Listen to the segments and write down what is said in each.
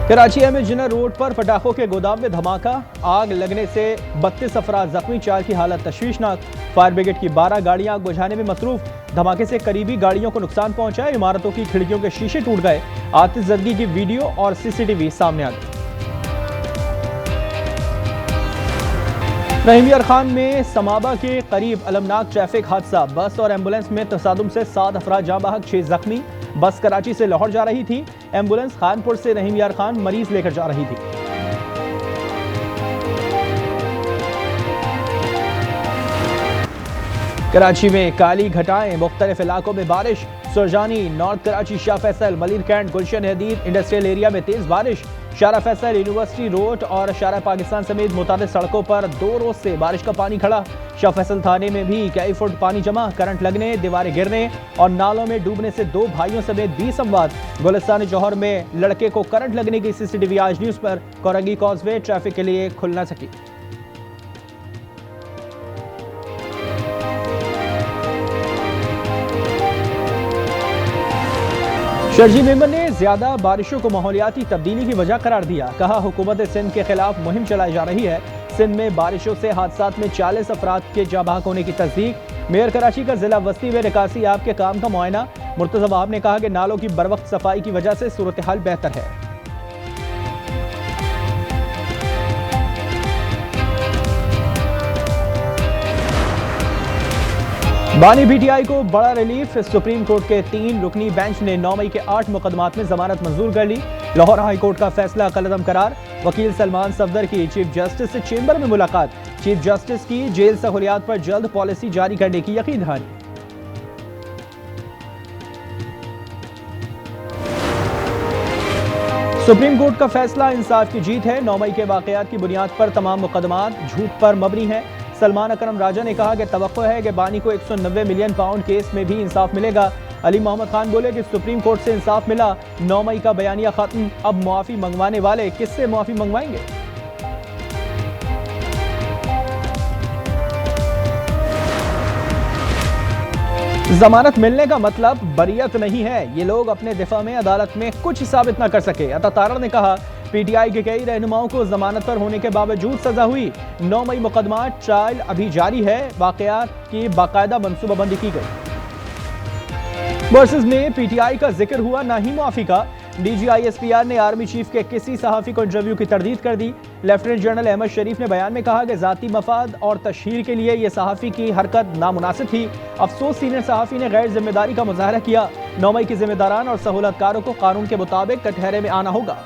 Karachi MH road पर पटाखों के गोदाम में धमाका, आग लगने से 32 अफराद जख्मी, 4 की हालत तशवीशनाक। फायर ब्रिगेड की 12 गाड़ियां आग बुझाने में मसरूफ। धमाके से करीबी गाड़ियों को नुकसान पहुंचा, इमारतों की खिड़कियों के शीशे टूट गए। आतिशज़दगी की वीडियो और सीसीटीवी सामने आ गई। रहीम यार खान में समाबा के करीब अलमनाक ट्रैफिक हादसा, बस और एम्बुलेंस में तसादुम से 7 अफराद जाँ बहक, 6 जख्मी। बस कराची से लाहौर जा रही थी, एम्बुलेंस खानपुर से रहीम यार खान मरीज लेकर जा रही थी। कराची में काली घटाएं, मुख्तलिफ इलाकों में बारिश। सुरजानी, नॉर्थ कराची, शाह फैसल, मलिर कैंट, गुलशन हदीद इंडस्ट्रियल एरिया में तेज बारिश। शारा फैसल, यूनिवर्सिटी रोड और शारा पाकिस्तान समेत मुताबिक सड़कों पर 2 रोज से बारिश का पानी खड़ा। शाह फैसल थाने में भी कई फुट पानी जमा, करंट लगने, दीवारें गिरने और नालों में डूबने से 2 भाइयों समेत 20 अमवात। गुलिस्तान जौहर में लड़के को करंट लगने की सीसीटीवी आज न्यूज पर। कोरंगी कॉजवे ट्रैफिक के लिए खुल न सकी। शर्जी मेमन ने ज्यादा बारिशों को माहौलियाती तब्दीली की वजह करार दिया। कहा, हुकूमत सिंध के खिलाफ मुहिम चलाई जा रही है। सिंध में बारिशों से हादसात में 40 अफराद के जाँ बहक होने की तस्दीक। मेयर कराची का जिला वस्ती में निकासी ऐप के काम का मुआयना। मुर्तज़ा वहाब ने कहा कि नालों की बरवक्त सफाई की वजह से सूरत हाल बेहतर है। बानी पीटीआई को बड़ा रिलीफ। सुप्रीम कोर्ट के 3 रुकनी बेंच ने 9 मई के 8 मुकदमात में जमानत मंजूर कर ली। लाहौर हाई कोर्ट का फैसला कलअदम करार। वकील सलमान सफदर की चीफ जस्टिस से चेंबर में मुलाकात। चीफ जस्टिस की जेल सहूलियात पर जल्द पॉलिसी जारी करने की यकीन दहानी। सुप्रीम कोर्ट का फैसला इंसाफ की जीत है। 9 मई के वाकयात की बुनियाद पर तमाम मुकदमात झूठ पर मबनी है। सलमान अकरम राजा ने कहा कि तवक्को है कि बानी को 190 मिलियन पाउंड केस में भी इंसाफ मिलेगा। अली मोहम्मद खान बोले कि सुप्रीम कोर्ट से इंसाफ मिला, 9 मई का बयानिया खत्म, अब मुआफी मंगवाने वाले किससे मुआफी मंगवाएंगे। जमानत मिलने का मतलब बरियत नहीं है। ये लोग अपने दिफा में अदालत में कुछ साबित न कर सके। अता तारा ने कहा, पीटीआई के कई रहनुमाओं को जमानत पर होने के बावजूद सजा हुई। 9 मई मुकदमा ट्रायल अभी जारी है। वाकयात की बाकायदा मनसूबाबंदी की गई। वर्सेस में पीटीआई का जिक्र हुआ, ना ही मुआफी का। डीजीआईएसपीआर ने आर्मी चीफ के किसी सहाफी को इंटरव्यू की तरदीद कर दी। लेफ्टिनेंट जनरल अहमद शरीफ ने बयान में कहा कि जाती मफाद और तशहीर के लिए यह सहाफी की हरकत नामुनासिब थी। अफसोस, सीनियर सहाफी ने गैर जिम्मेदारी का मुजाहरा किया। 9 मई के जिम्मेदारान और सहूलतकारों को कानून के मुताबिक कटहरे में आना होगा।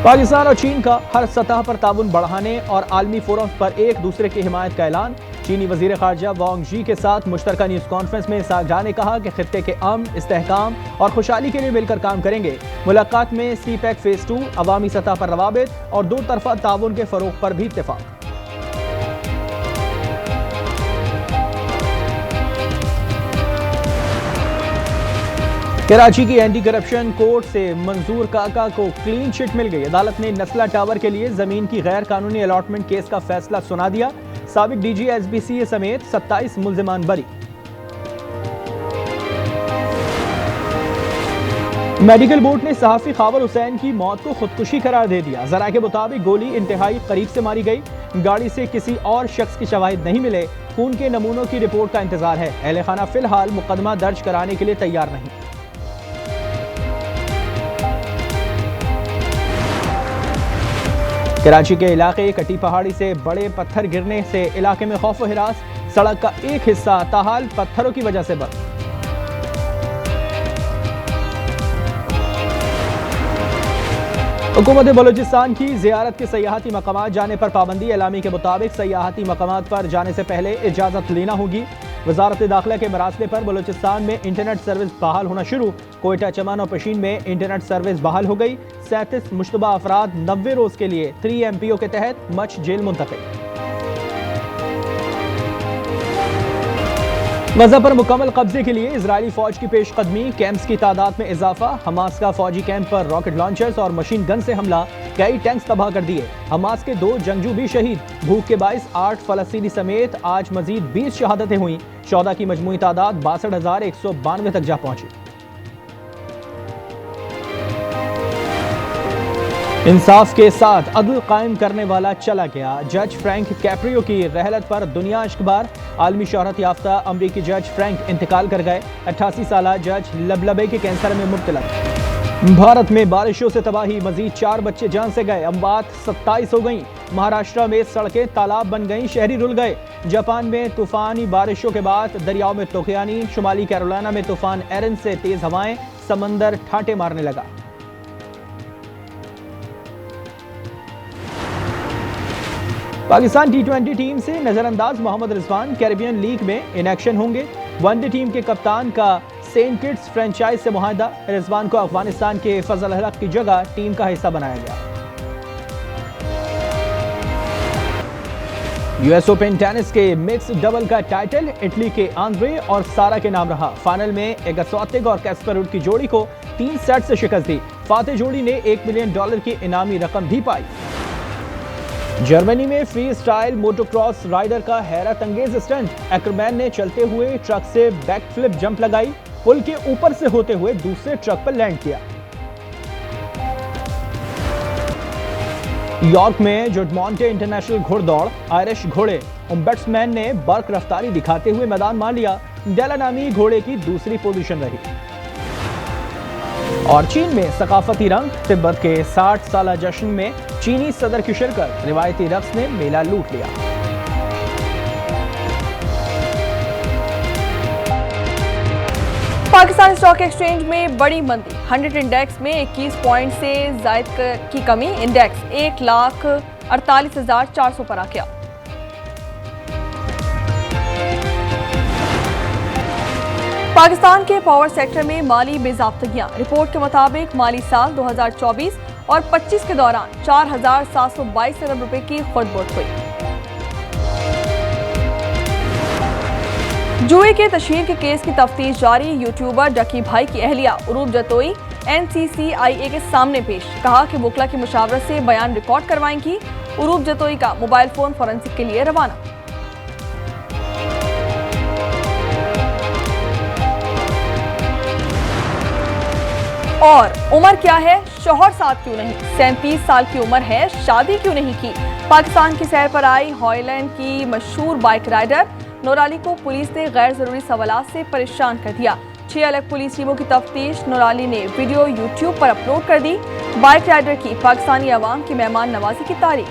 पाकिस्तान और चीन का हर सतह पर ताउन बढ़ाने और आलमी फोरम पर एक दूसरे की हिमायत का ऐलान। चीनी वजीर खारजा वांग जी के साथ मुश्तरका न्यूज कॉन्फ्रेंस में इसाक जाह ने कहा कि खित्ते के अमन, इस्तेहकाम और खुशहाली के लिए मिलकर काम करेंगे। मुलाकात में सीपैक फेज 2, अवामी सतह पर रवाबित और 2 तरफा ताउन के फरोग पर भी इत्तेफाक। कराची की एंटी करप्शन कोर्ट से मंजूर काका को क्लीन चिट मिल गई। अदालत ने नस्ला टावर के लिए जमीन की गैर कानूनी अलॉटमेंट केस का फैसला सुना दिया। साबिक डीजी एसबीसी समेत 27 मुल्जिमान बरी। मेडिकल बोर्ड ने सहाफी खावर हुसैन की मौत को खुदकुशी करार दे दिया। जरा के मुताबिक गोली इंतहाई करीब से मारी गई। गाड़ी से किसी और शख्स के शवाहिद नहीं मिले। खून के नमूनों की रिपोर्ट का इंतजार है। अहले खाना फिलहाल मुकदमा दर्ज कराने के लिए तैयार नहीं। कराची के इलाके कटी पहाड़ी से बड़े पत्थर गिरने से इलाके में खौफ व हिरास। सड़क का एक हिस्सा ताहाल पत्थरों की वजह से बंद। हुकूमत बलूचिस्तान की जियारत के सयाहती मकामात जाने पर पाबंदी। एलामी के मुताबिक सयाहती मकामात पर जाने से पहले इजाज़त लेना होगी। वजारत दाखिला के मरासले पर बलूचिस्तान में इंटरनेट सर्विस बहाल होना शुरू। कोयटा, चमन और पशीन में इंटरनेट सर्विस बहाल हो गई। 37 मुश्तबा अफराद 90 रोज के लिए 3 MPO के तहत मच जेल मुंतकिल। गजा पर मुकम्मल कब्जे के लिए इजरायली फौज की पेशकदमी। कैंप्स की तादाद में इजाफा। हमास का फौजी कैंप पर रॉकेट लॉन्चर्स और मशीन गन से हमला। कई टैंक्स तबाह कर दिए। हमास के 2 जंगजू भी शहीद। भूख के बाइस 8 फलस्तीनी समेत आज मजीद 20 शहादतें हुई। 14 की मजमूई तादाद 62,192 तक जा पहुंची। इंसाफ के साथ अदल कायम करने वाला चला गया। जज फ्रैंक कैप्रियो की रहलत पर दुनिया इश्कबार। आलमी शोहरत याफ्ता अमरीकी जज फ्रैंक इंतकाल कर गए। 88 साला जज लबलबे के कैंसर में मुब्तला। भारत में बारिशों से तबाही, मजीद 4 बच्चे जान से गए। अम्बात 27 हो गई। महाराष्ट्र में सड़कें तालाब बन गईं, शहरी रुल गए। जापान में तूफानी बारिशों के बाद दरियाओं में तूफानी। शुमाली कैरोलिना में तूफान एरन से तेज हवाएं, समंदर ठाटे मारने लगा। पाकिस्तान टी20 टीम से नजरअंदाज मोहम्मद रिजवान कैरेबियन लीग में इन एक्शन होंगे। वनडे टीम के कप्तान का सेंट किट्स फ्रेंचाइज से मुआहदा। रिजवान को अफगानिस्तान के फजल हक की जगह टीम का हिस्सा बनाया गया। यूएस ओपन टेनिस के मिक्स डबल का टाइटल इटली के आंद्रे और सारा के नाम रहा। फाइनल में इगा स्विएटेक और कैस्पर रुड की जोड़ी को 3 सेट से शिकस्त दी। फातेह जोड़ी ने $1 मिलियन की इनामी रकम भी पाई। जर्मनी में फ्री स्टाइल मोटोक्रॉस राइडर का हैरत अंगेज स्टंट। एक्करमैन ने चलते हुए ट्रक से बैकफ्लिप जंप लगाई। पुल के ऊपर से होते हुए दूसरे ट्रक पर लैंड किया। यॉर्क में जुडमॉन्टे इंटरनेशनल घुड़दौड़ आयरिश घोड़े बैट्समैन ने बर्क रफ्तारी दिखाते हुए मैदान मार लिया। डेला नामी घोड़े की दूसरी पोजीशन रही। और चीन में सकाफती रंग, तिब्बत के 60 साला जश्न में चीनी सदर की शिरकत। रिवायती रक्स ने मेला लूट लिया। पाकिस्तान स्टॉक एक्सचेंज में बड़ी मंदी। 100 इंडेक्स में 21 पॉइंट से जायद की कमी। इंडेक्स 1,48,400 पर आ गया। पाकिस्तान के पावर सेक्टर में माली बेज़ाब्तगियां। रिपोर्ट के मुताबिक माली साल 2024 और 25 के दौरान 4,722 अरब रुपए की खुर्द-बुर्द हुई। जुए के तशहीर के केस की तफ्तीश जारी। यूट्यूबर डकी भाई की अहलिया उरूब जतोई NCCIA के सामने पेश। कहा कि वकला की मुशावरत से बयान रिकॉर्ड करवाएंगी। उरूब जतोई का मोबाइल फोन फोरेंसिक के लिए रवाना। और उम्र क्या है, शौहर साथ क्यों नहीं? 37 साल की उम्र है, शादी क्यों नहीं की? पाकिस्तान की सैर पर आई हॉलैंड की मशहूर बाइक राइडर नूराली को पुलिस ने गैर जरूरी सवालात से परेशान कर दिया। 6 अलग पुलिस टीमों की तफ्तीश। नूराली ने वीडियो यूट्यूब पर अपलोड कर दी। बाइक राइडर की पाकिस्तानी अवाम की मेहमान नवाजी की तारीफ।